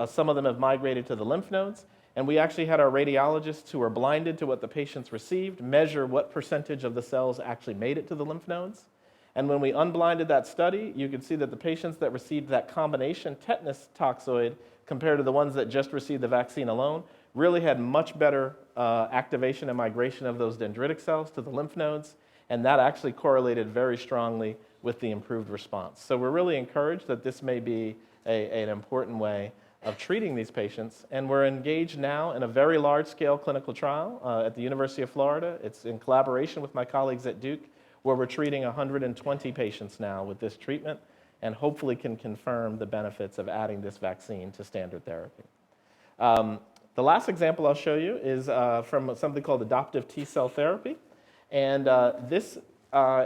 some of them have migrated to the lymph nodes. And we actually had our radiologists who were blinded to what the patients received measure what percentage of the cells actually made it to the lymph nodes. And when we unblinded that study, you could see that the patients that received that combination tetanus toxoid compared to the ones that just received the vaccine alone really had much better activation and migration of those dendritic cells to the lymph nodes, and that actually correlated very strongly with the improved response. So we're really encouraged that this may be an important way of treating these patients, and we're engaged now in a very large-scale clinical trial at the University of Florida. It's in collaboration with my colleagues at Duke, where we're treating 120 patients now with this treatment and hopefully can confirm the benefits of adding this vaccine to standard therapy. The last example I'll show you is from something called adoptive T-cell therapy. And this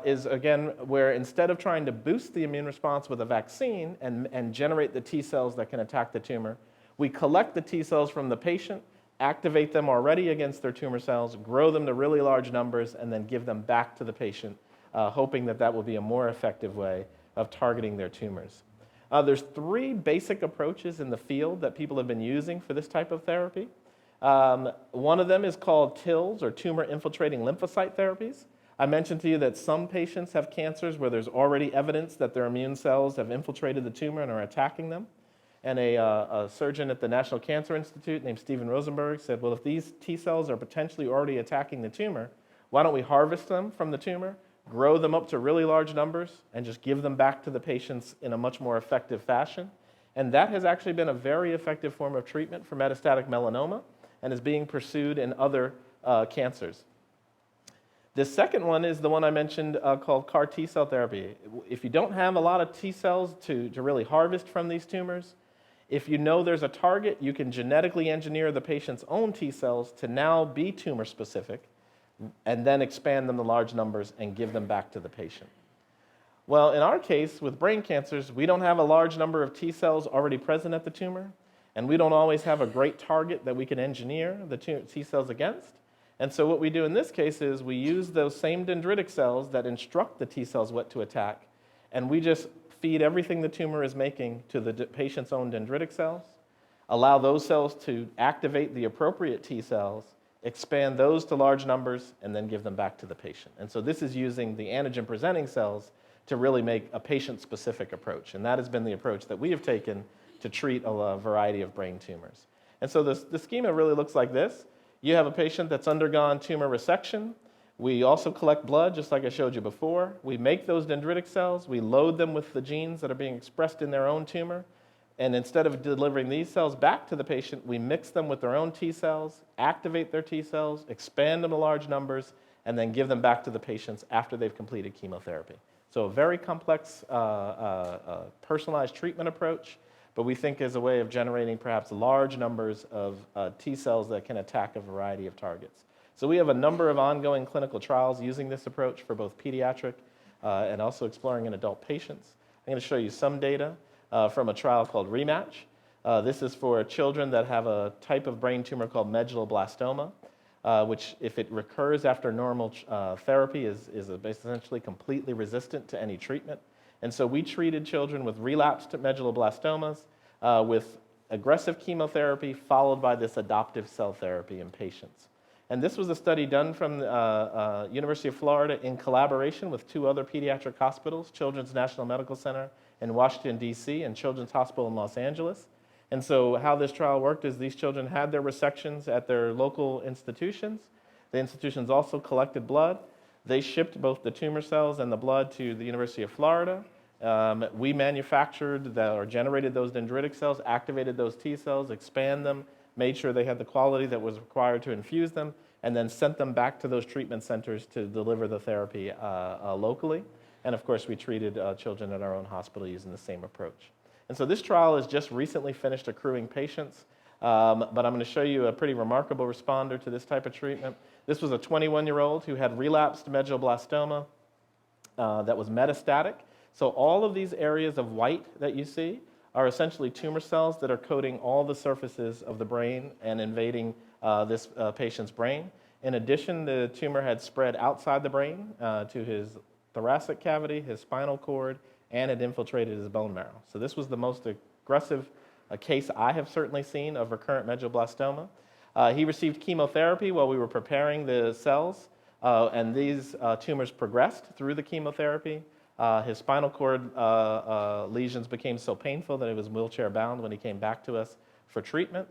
is, again, where instead of trying to boost the immune response with a vaccine and generate the T-cells that can attack the tumor, we collect the T-cells from the patient, activate them already against their tumor cells, grow them to really large numbers, and then give them back to the patient, hoping that that will be a more effective way of targeting their tumors. There's 3 basic approaches in the field that people have been using for this type of therapy. One of them is called TILs, or tumor-infiltrating lymphocyte therapies. I mentioned to you that some patients have cancers where there's already evidence that their immune cells have infiltrated the tumor and are attacking them. And a surgeon at the National Cancer Institute named Steven Rosenberg said, well, if these T cells are potentially already attacking the tumor, why don't we harvest them from the tumor, grow them up to really large numbers, and just give them back to the patients in a much more effective fashion? And that has actually been a very effective form of treatment for metastatic melanoma and is being pursued in other cancers. The second one is the one I mentioned called CAR T-cell therapy. If you don't have a lot of T cells to really harvest from these tumors, if you know there's a target, you can genetically engineer the patient's own T cells to now be tumor specific and then expand them to large numbers and give them back to the patient. Well, in our case, with brain cancers, we don't have a large number of T cells already present at the tumor, and we don't always have a great target that we can engineer the T cells against. And so what we do in this case is we use those same dendritic cells that instruct the T cells what to attack, and we just feed everything the tumor is making to the patient's own dendritic cells, allow those cells to activate the appropriate T cells, expand those to large numbers, and then give them back to the patient. And so this is using the antigen-presenting cells to really make a patient-specific approach. And that has been the approach that we have taken to treat a variety of brain tumors. And so the schema really looks like this. You have a patient that's undergone tumor resection. We also collect blood, just like I showed you before. We make those dendritic cells. We load them with the genes that are being expressed in their own tumor. And instead of delivering these cells back to the patient, we mix them with their own T cells, activate their T cells, expand them to large numbers, and then give them back to the patients after they've completed chemotherapy. So a very complex, personalized treatment approach, but we think is a way of generating perhaps large numbers of T cells that can attack a variety of targets. So we have a number of ongoing clinical trials using this approach for both pediatric and also exploring in adult patients. I'm going to show you some data from a trial called Rematch. This is for children that have a type of brain tumor called medulloblastoma. which if it recurs after normal therapy is essentially completely resistant to any treatment. And so we treated children with relapsed medulloblastomas with aggressive chemotherapy followed by this adoptive cell therapy in patients. And this was a study done from the University of Florida in collaboration with 2 other pediatric hospitals, Children's National Medical Center in Washington, D.C., and Children's Hospital in Los Angeles. And so how this trial worked is these children had their resections at their local institutions. The institutions also collected blood. They shipped both the tumor cells and the blood to the University of Florida. We manufactured or generated those dendritic cells, activated those T cells, expand them, made sure they had the quality that was required to infuse them, and then sent them back to those treatment centers to deliver the therapy locally. And of course, we treated children at our own hospital using the same approach. And so this trial has just recently finished accruing patients, but I'm going to show you a pretty remarkable responder to this type of treatment. This was a 21-year-old who had relapsed medulloblastoma that was metastatic. So all of these areas of white that you see are essentially tumor cells that are coating all the surfaces of the brain and invading this patient's brain. In addition, the tumor had spread outside the brain to his thoracic cavity, his spinal cord, and it infiltrated his bone marrow. So this was the most aggressive case I have certainly seen of recurrent medulloblastoma. He received chemotherapy while we were preparing the cells, and these tumors progressed through the chemotherapy. His spinal cord lesions became so painful that he was wheelchair bound when he came back to us for treatment.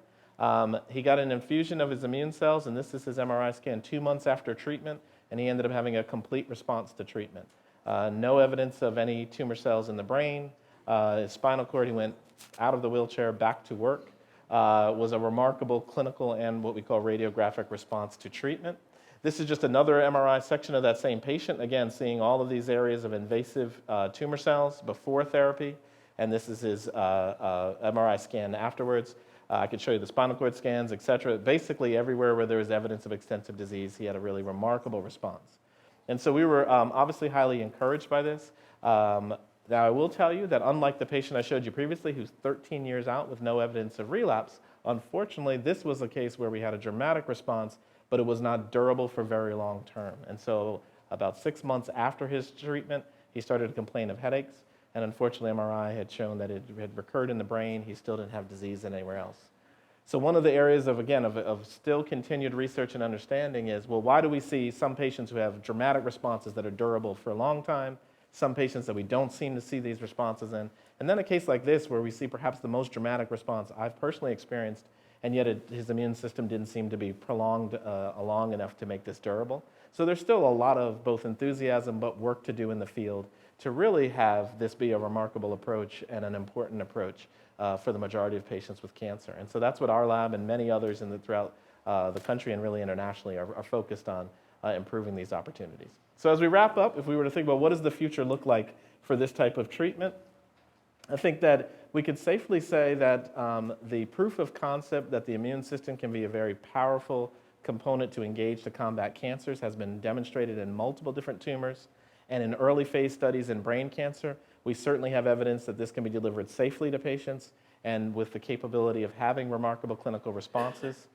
He got an infusion of his immune cells, and this is his MRI scan 2 months after treatment, and he ended up having a complete response to treatment. No evidence of any tumor cells in the brain. His spinal cord, he went out of the wheelchair back to work. Was a remarkable clinical and what we call radiographic response to treatment. This is just another MRI section of that same patient, again, seeing all of these areas of invasive tumor cells before therapy, and this is his MRI scan afterwards. I could show you the spinal cord scans, et cetera. Basically, everywhere where there was evidence of extensive disease, he had a really remarkable response. And so we were obviously highly encouraged by this. Now, I will tell you that unlike the patient I showed you previously, who's 13 years out with no evidence of relapse, unfortunately, this was a case where we had a dramatic response, but it was not durable for very long term. And so about 6 months after his treatment, he started to complain of headaches, and unfortunately, MRI had shown that it had recurred in the brain. He still didn't have disease anywhere else. So one of the areas of still continued research and understanding is, well, why do we see some patients who have dramatic responses that are durable for a long time, some patients that we don't seem to see these responses in, and then a case like this where we see perhaps the most dramatic response I've personally experienced, and yet his immune system didn't seem to be prolonged long enough to make this durable. So there's still a lot of both enthusiasm but work to do in the field to really have this be a remarkable approach and an important approach for the majority of patients with cancer. And so that's what our lab and many others throughout the country and really internationally are focused on improving these opportunities. So as we wrap up, if we were to think about what does the future look like for this type of treatment, I think that we could safely say that the proof of concept that the immune system can be a very powerful component to engage to combat cancers has been demonstrated in multiple different tumors. And in early phase studies in brain cancer, we certainly have evidence that this can be delivered safely to patients and with the capability of having remarkable clinical responses.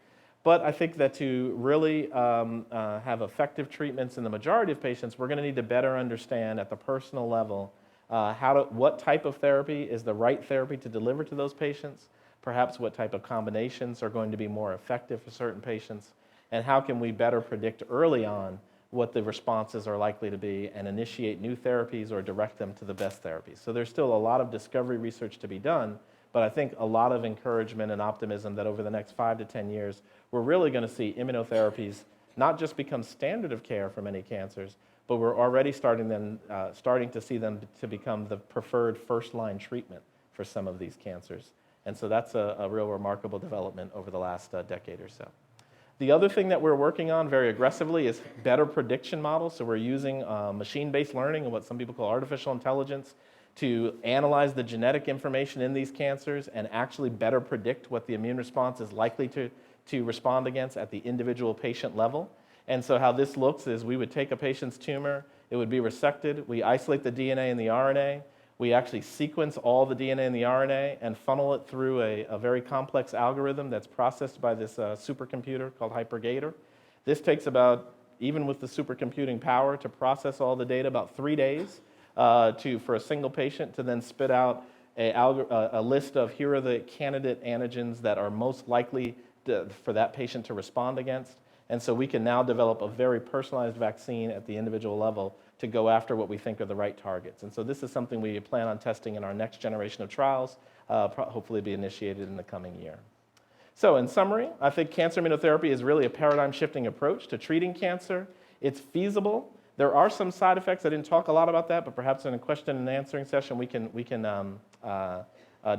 But I think that to really have effective treatments in the majority of patients, we're going to need to better understand at the personal level what type of therapy is the right therapy to deliver to those patients, perhaps what type of combinations are going to be more effective for certain patients, and how can we better predict early on what the responses are likely to be and initiate new therapies or direct them to the best therapies. So there's still a lot of discovery research to be done, but I think a lot of encouragement and optimism that over the next 5 to 10 years, we're really going to see immunotherapies not just become standard of care for many cancers, but we're already starting to see them to become the preferred first-line treatment for some of these cancers. And so that's a real remarkable development over the last decade or so. The other thing that we're working on very aggressively is better prediction models. So we're using machine-based learning and what some people call artificial intelligence to analyze the genetic information in these cancers and actually better predict what the immune response is likely to respond against at the individual patient level. And so how this looks is we would take a patient's tumor, it would be resected, we isolate the DNA and the RNA, we actually sequence all the DNA and the RNA and funnel it through a very complex algorithm that's processed by this supercomputer called Hypergator This takes about, even with the supercomputing power, to process all the data, about 3 days for a single patient to then spit out a list of here are the candidate antigens that are most likely for that patient to respond against. And so we can now develop a very personalized vaccine at the individual level to go after what we think are the right targets. And so this is something we plan on testing in our next generation of trials, hopefully be initiated in the coming year. So in summary, I think cancer immunotherapy is really a paradigm-shifting approach to treating cancer. It's feasible. There are some side effects. I didn't talk a lot about that, but perhaps in a question and answering session we can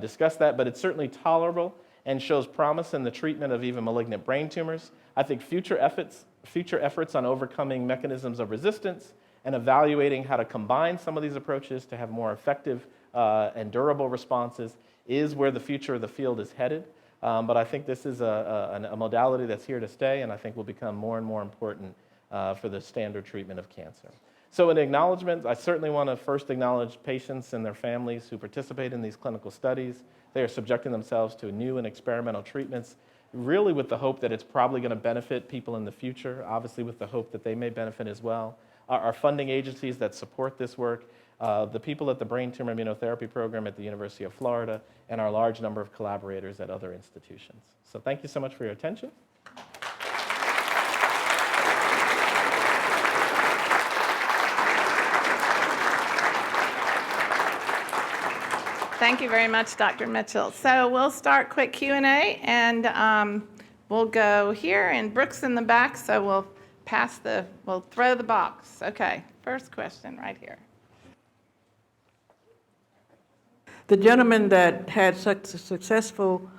discuss that. But it's certainly tolerable and shows promise in the treatment of even malignant brain tumors. I think future efforts on overcoming mechanisms of resistance and evaluating how to combine some of these approaches to have more effective and durable responses is where the future of the field is headed. But I think this is a modality that's here to stay, and I think will become more and more important for the standard treatment of cancer. So in acknowledgement, I certainly want to first acknowledge patients and their families who participate in these clinical studies. They are subjecting themselves to new and experimental treatments, really with the hope that it's probably going to benefit people in the future, obviously with the hope that they may benefit as well. Our funding agencies that support this work, the people at the Brain Tumor Immunotherapy Program at the University of Florida, and our large number of collaborators at other institutions. So thank you so much for your attention. Thank you very much, Dr. Mitchell. So we'll start quick Q&A, and we'll go here, and Brooks in the back, so we'll throw the box. Okay, first question right here. The gentleman that had such a successful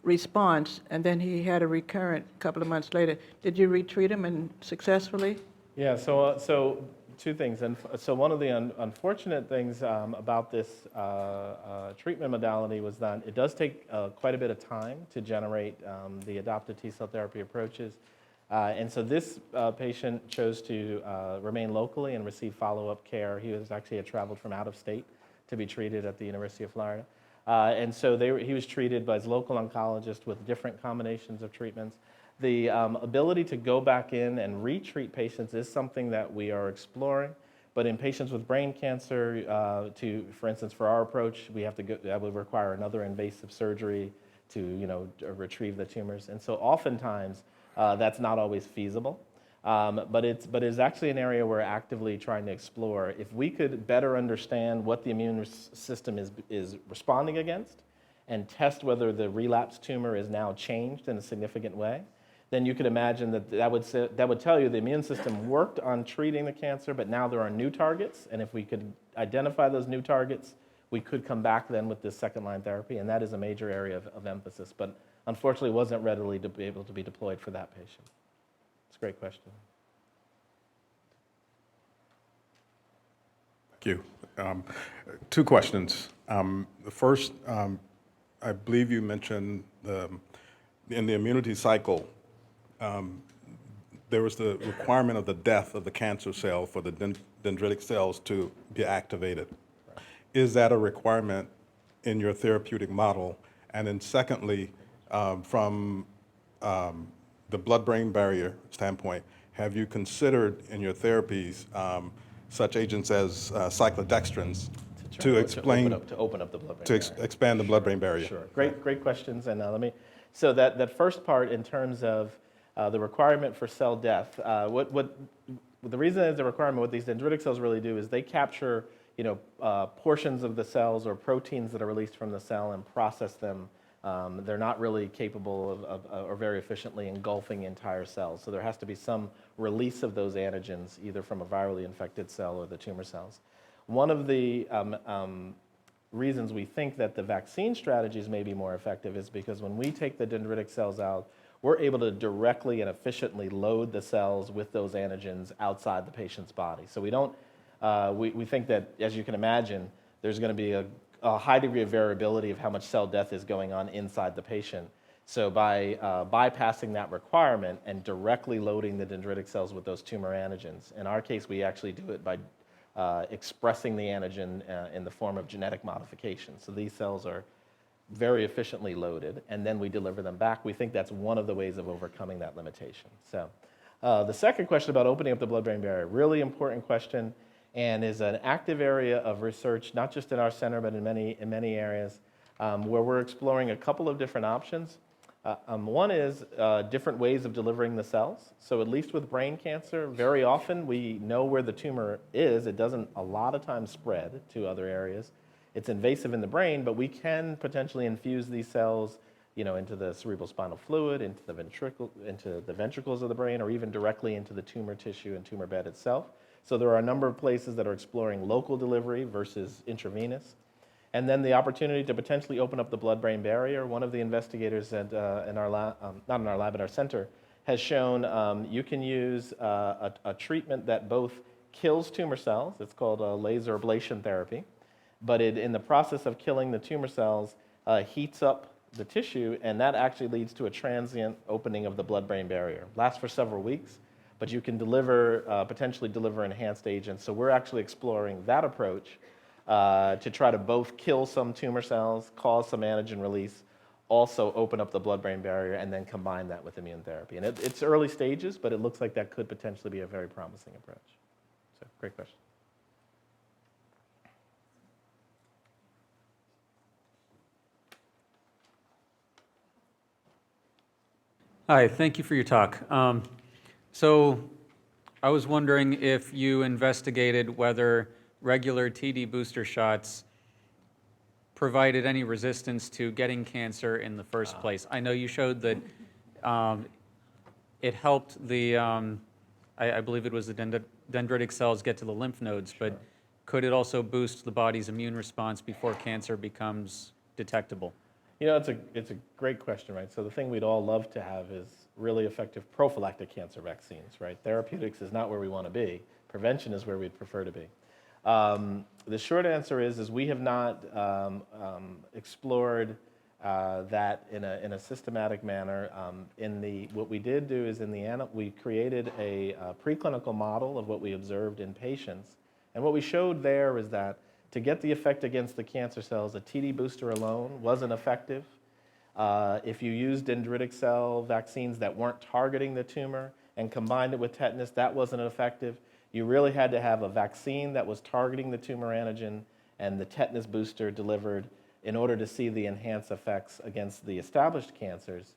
response, and then he had a recurrent a couple of months later, did you retreat him and successfully? Yeah, so two things. And so one of the unfortunate things about this treatment modality was that it does take quite a bit of time to generate the adoptive T-cell therapy approaches. And so this patient chose to remain locally and receive follow-up care. He was actually traveled from out of state to be treated at the University of Florida. And so he was treated by his local oncologist with different combinations of treatments. The ability to go back in and retreat patients is something that we are exploring. But in patients with brain cancer, for instance, for our approach, that would require another invasive surgery to retrieve the tumors. And so oftentimes that's not always feasible. But it's actually an area we're actively trying to explore. If we could better understand what the immune system is responding against and test whether the relapsed tumor is now changed in a significant way, then you could imagine that would tell you the immune system worked on treating the cancer, but now there are new targets, and if we could identify those new targets, we could come back then with this second-line therapy, and that is a major area of emphasis, but unfortunately wasn't readily able to be deployed for that patient. It's a great question. Thank you. Two questions. The first, I believe you mentioned in the immunity cycle, there was the requirement of the death of the cancer cell for the dendritic cells to be activated. Right. Is that a requirement in your therapeutic model? And then secondly, from the blood-brain barrier standpoint, have you considered in your therapies such agents as cyclodextrins to open up the blood-brain barrier. Expand the blood-brain barrier? Sure. Great questions. And so that first part in terms of the requirement for cell death, the reason there's a requirement, what these dendritic cells really do is they capture portions of the cells or proteins that are released from the cell and process them. They're not really capable of or very efficiently engulfing entire cells. So there has to be some release of those antigens, either from a virally infected cell or the tumor cells. One of the reasons we think that the vaccine strategies may be more effective is because when we take the dendritic cells out, we're able to directly and efficiently load the cells with those antigens outside the patient's body. So we think that, as you can imagine, there's going to be a high degree of variability of how much cell death is going on inside the patient. So by bypassing that requirement and directly loading the dendritic cells with those tumor antigens, in our case, we actually do it by expressing the antigen in the form of genetic modification. So these cells are very efficiently loaded, and then we deliver them back. We think that's one of the ways of overcoming that limitation. So The second question about opening up the blood-brain barrier, really important question, and is an active area of research, not just in our center, but in many areas, where we're exploring a couple of different options. One is different ways of delivering the cells. So at least with brain cancer, very often we know where the tumor is. It doesn't a lot of times spread to other areas. It's invasive in the brain, but we can potentially infuse these cells, into the cerebral spinal fluid, into the ventricles of the brain, or even directly into the tumor tissue and tumor bed itself. So there are a number of places that are exploring local delivery versus intravenous. And then the opportunity to potentially open up the blood-brain barrier. One of the investigators in our lab, not in our lab, at our center, has shown you can use a treatment that both kills tumor cells. It's called a laser ablation therapy. But in the process of killing the tumor cells, heats up the tissue, and that actually leads to a transient opening of the blood-brain barrier. Lasts for several weeks, but you can potentially deliver enhanced agents. So we're actually exploring that approach to try to both kill some tumor cells, cause some antigen release, also open up the blood-brain barrier, and then combine that with immune therapy. And it's early stages, but it looks like that could potentially be a very promising approach. So, great question. Hi, thank you for your talk. So I was wondering if you investigated whether regular TD booster shots provided any resistance to getting cancer in the first place. I know you showed that it helped the, I believe it was the dendritic cells get to the lymph nodes, but could it also boost the body's immune response before cancer becomes detectable? It's a great question, right? So the thing we'd all love to have is really effective prophylactic cancer vaccines, right? Therapeutics is not where we want to be. Prevention is where we'd prefer to be. The short answer is we have not explored that in a systematic manner. What we did do is we created a preclinical model of what we observed in patients, and what we showed there is that to get the effect against the cancer cells, a TD booster alone wasn't effective. If you used dendritic cell vaccines that weren't targeting the tumor and combined it with tetanus, that wasn't effective. You really had to have a vaccine that was targeting the tumor antigen and the tetanus booster delivered in order to see the enhanced effects against the established cancers.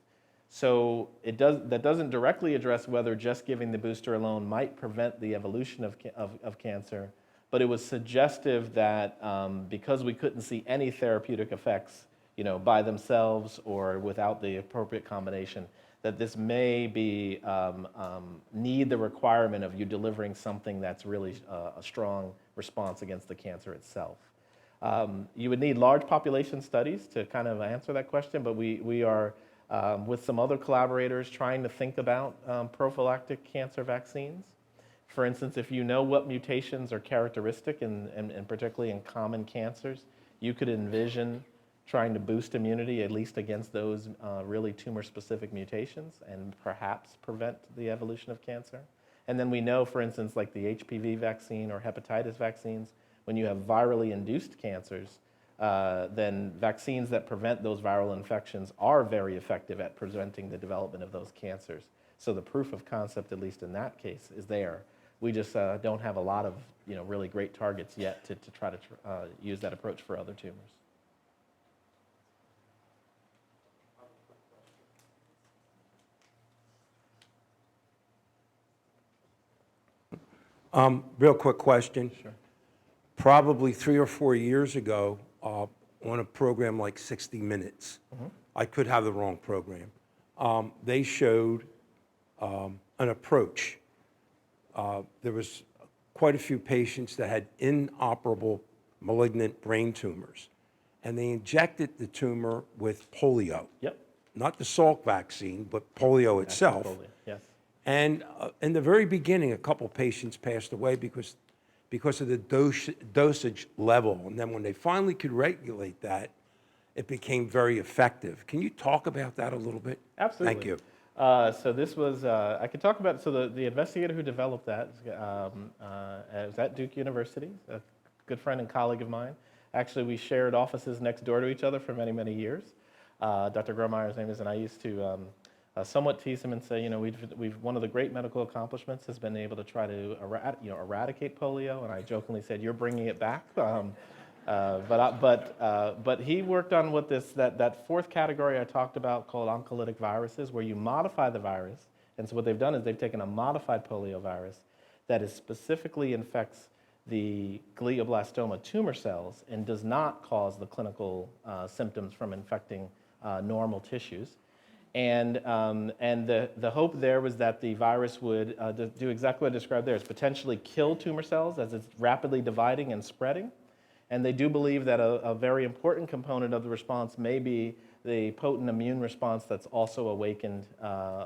So that doesn't directly address whether just giving the booster alone might prevent the evolution of cancer, but it was suggestive that because we couldn't see any therapeutic effects, by themselves or without the appropriate combination, that this may be need the requirement of you delivering something that's really a strong response against the cancer itself. You would need large population studies to kind of answer that question, but we are with some other collaborators trying to think about prophylactic cancer vaccines. For instance, if you know what mutations are characteristic, and particularly in common cancers, you could envision trying to boost immunity, at least against those really tumor-specific mutations, and perhaps prevent the evolution of cancer. And then we know, for instance, like the HPV vaccine or hepatitis vaccines, when you have virally induced cancers, then vaccines that prevent those viral infections are very effective at preventing the development of those cancers. So the proof of concept, at least in that case, is there. We just don't have a lot of really great targets yet to try to use that approach for other tumors. Real quick question. Sure. Probably 3 or 4 years ago, on a program like 60 Minutes, I could have the wrong program, they showed an approach. There was quite a few patients that had inoperable malignant brain tumors, and they injected the tumor with polio. Yep. Not the Salk vaccine, but polio itself. Polio, yes. And in the very beginning, a couple patients passed away because of the dosage level. And then when they finally could regulate that, it became very effective. Can you talk about that a little bit? Absolutely. Thank you. So this was, I could talk about, so the investigator who developed that was at Duke University, a good friend and colleague of mine. Actually, we shared offices next door to each other for many, many years. Dr. Gromeyer's name is, and I used to somewhat tease him and say, one of the great medical accomplishments has been able to try to eradicate polio, and I jokingly said, you're bringing it back. But he worked on what that fourth category I talked about called oncolytic viruses, where you modify the virus. And so what they've done is they've taken a modified polio virus that is specifically infects the glioblastoma tumor cells and does not cause the clinical symptoms from infecting normal tissues. And the hope there was that the virus would do exactly what I described there, is potentially kill tumor cells as it's rapidly dividing and spreading. And they do believe that a very important component of the response may be the potent immune response that's also awakened,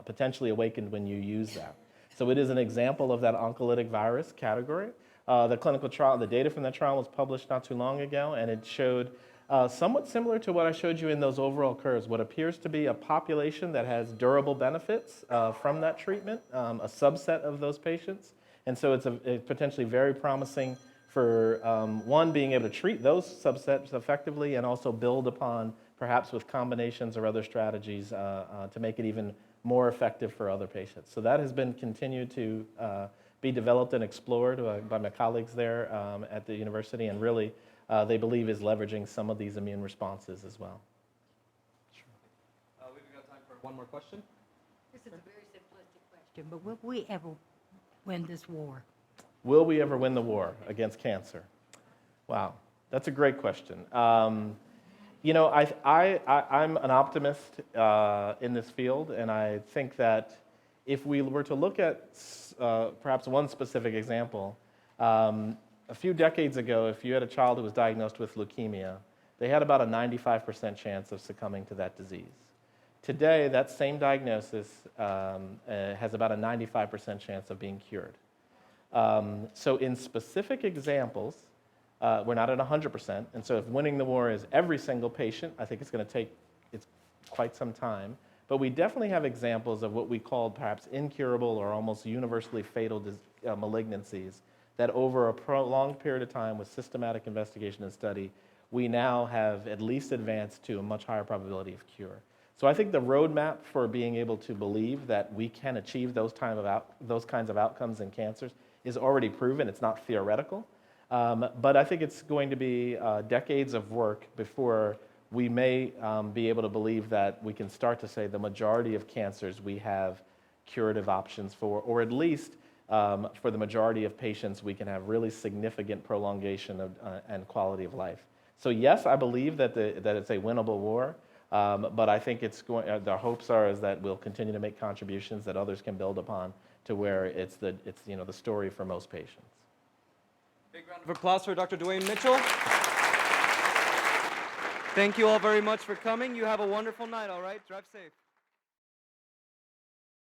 potentially awakened when you use that. So it is an example of that oncolytic virus category. The clinical trial, the data from that trial was published not too long ago, and it showed somewhat similar to what I showed you in those overall curves, what appears to be a population that has durable benefits from that treatment, a subset of those patients. And so it's potentially very promising for, one, being able to treat those subsets effectively and also build upon, perhaps with combinations or other strategies, to make it even more effective for other patients. So that has been continued to be developed and explored by my colleagues there at the university, and really they believe is leveraging some of these immune responses as well. We've got time for one more question. This is a very simplistic question, but will we ever win this war? Will we ever win the war against cancer? Wow, that's a great question. I'm an optimist in this field, and I think that if we were to look at perhaps one specific example, a few decades ago, if you had a child who was diagnosed with leukemia, they had about a 95% chance of succumbing to that disease. Today, that same diagnosis has about a 95% chance of being cured. So in specific examples, we're not at 100%, and so if winning the war is every single patient, I think it's going to take quite some time. But we definitely have examples of what we call perhaps incurable or almost universally fatal malignancies that over a prolonged period of time with systematic investigation and study, we now have at least advanced to a much higher probability of cure. So I think the roadmap for being able to believe that we can achieve those kinds of outcomes in cancers is already proven. It's not theoretical. But I think it's going to be decades of work before we may be able to believe that we can start to say the majority of cancers we have curative options for, or at least for the majority of patients we can have really significant prolongation of, and quality of life. So yes, I believe that it's a winnable war, but I think the hopes are is that we'll continue to make contributions that others can build upon to where it's the story for most patients. Big round of applause for Dr. Duane Mitchell. Thank you all very much for coming. You have a wonderful night, all right? Drive safe.